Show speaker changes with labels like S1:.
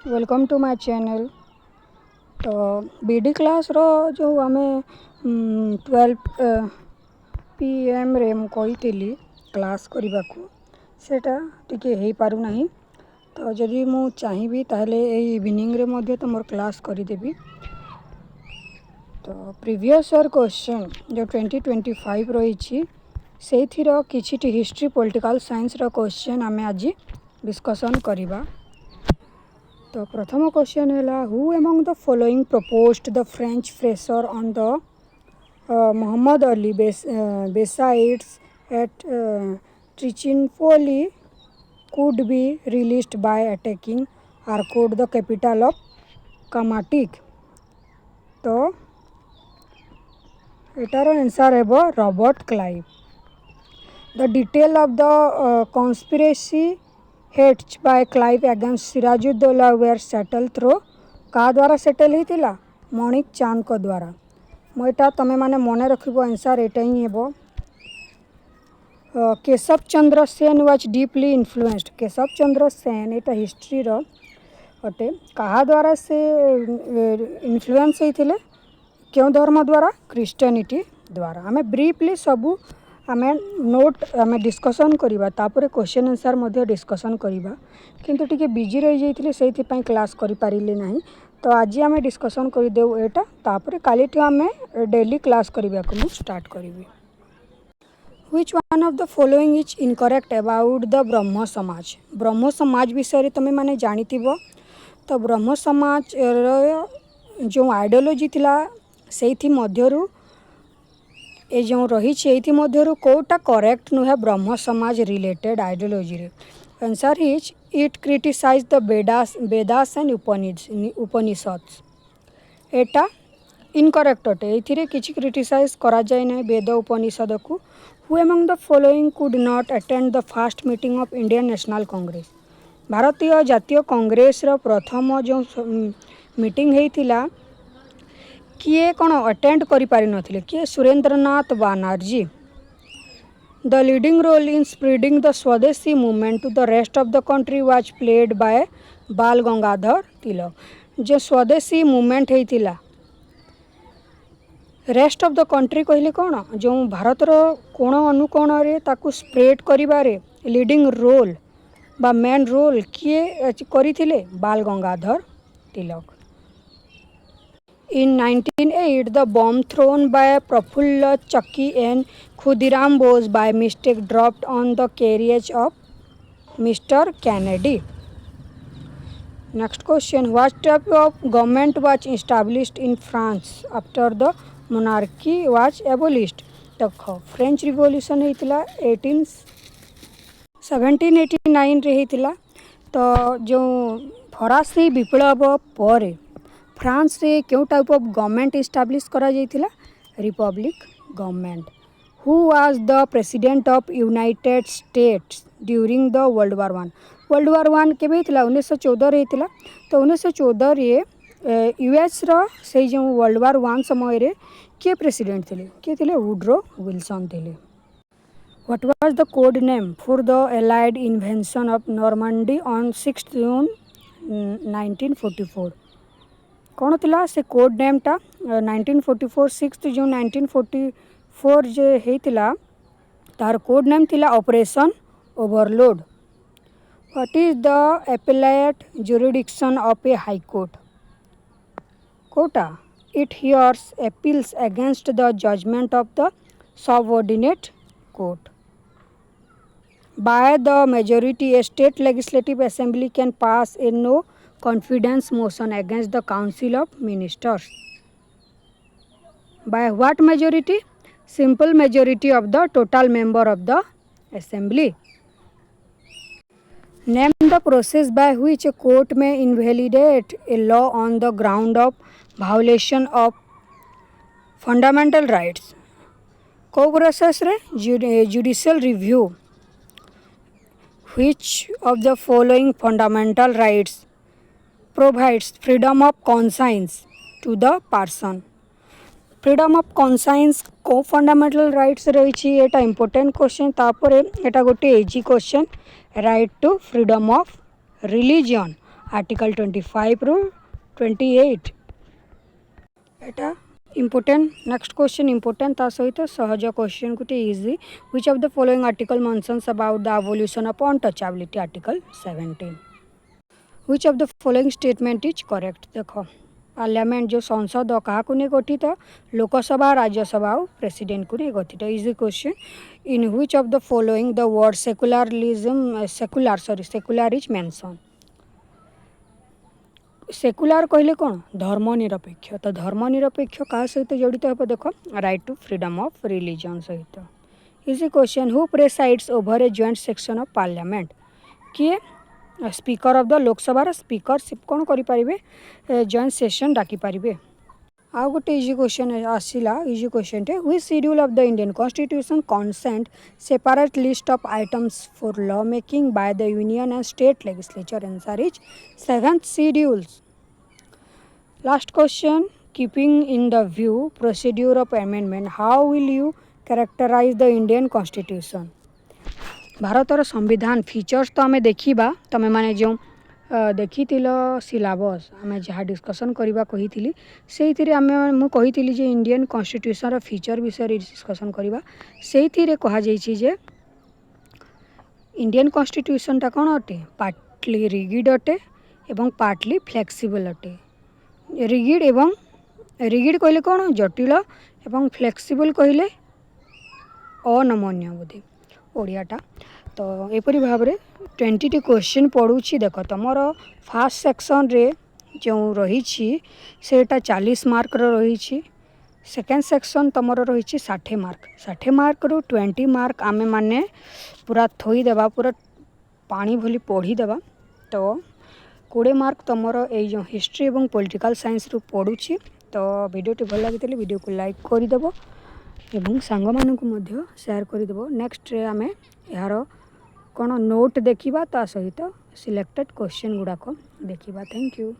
S1: Welcome to my channel. तो बीडी class रो जो आमे 12 PM रे मु कही क्लास करने को सेटा टिके हो पारु नहीं। तो जदि मु चाहिए ताहले ए इवनिंग रे मध्य तो मोर क्लास करदेवी। तो प्रीवियस ईयर क्वेश्चन जो 2025 रही से किछि हिस्ट्री पॉलिटिकल साइंस रो क्वेश्चन आमे आज डिस्कशन करिबा। तो प्रथम क्वेश्चन है who among the following proposed the French pressure on the Mohammed Ali besides at Trichinopoly could be released by attacking Arcot, the capital of Carnatic। तो एटार आंसर है Robert Clive. The detail of the conspiracy हेट्स by Clive against Sirajuddaula were settle through का द्वारा settle होता मणिक चांद को द्वारा। मुझा तुम मैंने मन रख आंसर एटा ही है Keshav Chandra Sen was deeply influenced. Keshav Chandra Sen एटा हिस्ट्री रो अटे कहा द्वारा से इन्फ्लुएंस होते क्यों धर्म द्वारा क्रिश्चियनिटी द्वारा। आम ब्रीफली सबू आम नोट आम डिस्कसन करवा तापर क्वेश्चन आंसर मध्य डिस्कसन करवा किंतु टिके बिजी रही जाइए से क्लास करि पारिले नहीं। तो आज आम डिस्कसन करदेव एटा तापर काली आम डेली क्लास करने को स्टार्ट करी। Which one of the following is incorrect about the ब्रह्म समाज। ब्रह्म समाज विषय तुम मैंने जानी तो ब्रह्म समाज जो आइडियोलॉजी थिला से मध्यरु ए जो रही मध्यरु कोटा करेक्ट नुहे ब्रह्म समाज रिलेटेड आइडियोलॉजी रे। Answer is it criticise the Vedas and Upanishads. एटा इनकरेक्ट अटे ये किसी क्रिटिसाइज करा जाए ना वेद उपनिषद को। Who among the following could not attend the first meeting of Indian national Congress. भारतीय जातीय कांग्रेस रो प्रथम जो मीटिंग होता किए कौन अटेंड करि पारि नथिले किए Surendranath Banerjee. The leading role in spreading the Swadeshi movement to the rest of the country was played by Bal Gangadhar तिलक। जो स्वदेशी मूवमेंट होता रेस्ट ऑफ द कंट्री कहले कौन जो भारतर कोण अनुकोण रे ताकू स्प्रेड करिबारे लीडिंग रोल बा मेन रोल किए करिथिले बाल गंगाधर तिलक। In 1908 the bomb thrown by Prafulla Chakki and Khudiram Bose by mistake dropped on the carriage of Mr. Kennedy। Next question, what type of government was established in France after the monarchy was abolished। देख French revolution होता 1789 रे होता। तो जो फरासी विप्लव पर France रे क्यों type of government establish करा जाइथिला republic government. Who was the president of United States during the World War One. World War One के 1914 होता। तो 1914 रे यूएस रो से जो वर्ल्ड वार वन समय रे किए प्रेसिडेंट थे किए थे वुड्रो विल्सन थे। What was the code name for the allied invention of Normandy on 6 जून 1944। कौन थिला से कोड नेम टा 1944 6 जून 1944 जे हेतिला तार कोड नेम थिला operation overlord. What is the appellate jurisdiction of a High Court. कोटा it hears appeals against the judgment of the subordinate court. By the majority a state legislative assembly can pass a no confidence motion against the council of ministers। by what majority? Simple majority of the total member of the assembly। name the process by which a court may invalidate a law on the ground of violation of fundamental rights। को process रे judicial review। which of the following fundamental rights provides freedom of conscience to the person। Freedom of conscience को fundamental rights रही एटा important question. तापर एटा गोटे easy question right to freedom of religion article 25 रु 28 एटा important next question important ता सहित सहज क्वेश्चन गोटे easy which of the following article mentions about the evolution of untouchability article 17 which of the following statement is correct देखो parliament जो संसद क्या गठित लोकसभा राज्यसभा और प्रेसिडेंट को नहीं गठित easy question in which of the following the word secular is mention secular कहले कौन धर्मनिरपेक्ष तो धर्मनिरपेक्ष क्या सहित जड़ित हे देख right to freedom of religion सहित easy question who presides over a joint section of parliament किए speaker of the Lok Sabha speakership कौन करें जॉइंट सेशन डाकिपारे आउ गोटे इजी क्वेश्चन आसला इजी क्वेश्चन टे which schedule of the Indian constitution consent separate list of items for law making by the union and state legislature answer is 7th schedule last question keeping in the view procedure of amendment how will you characterise the Indian constitution भारतर संविधान features तो आम देखा तुम मैंने जो देखी syllabus आम जहाँ डिस्कसन करवा कही से आम मुझे जे इंडियन कॉन्स्टिट्यूशन फीचर विषय डिस्कसन करवा से कहुचे इंडियन कॉन्स्टिट्यूशन टा कौन अटे पार्टली रिगिड अटे एवं पार्टली फ्लेक्सिबल अटे रिगिड कहले कौन जटिल एवं फ्लेक्सिबल कहले अनमन्य बोधे ओडियाटा तो यहपरी भाव में 20टी क्वेश्चन पढ़ुची देख तुम फास्ट सेक्शन रे जो रही सेटा 40 मार्क रही सेकेंड सेक्शन तुम रही 60 मार्क 60 मार्क रु 20 मार्क आमे माने पूरा थोईदेवा पूरा पानी भली पढ़ीदेवा तो 20 मार्क तुम जो हिस्ट्री और पॉलिटिकल साइंस रु पढ़ुची तो वीडियोटी भल लगी वीडियो को लाइक करदेव एवं सांग मानक शेयर करदेव नेक्स्ट रे आमे यार कौन नोट देखा ता सहित सिलेक्टेड क्वेश्चन गुड़ाक देखा थैंक यू।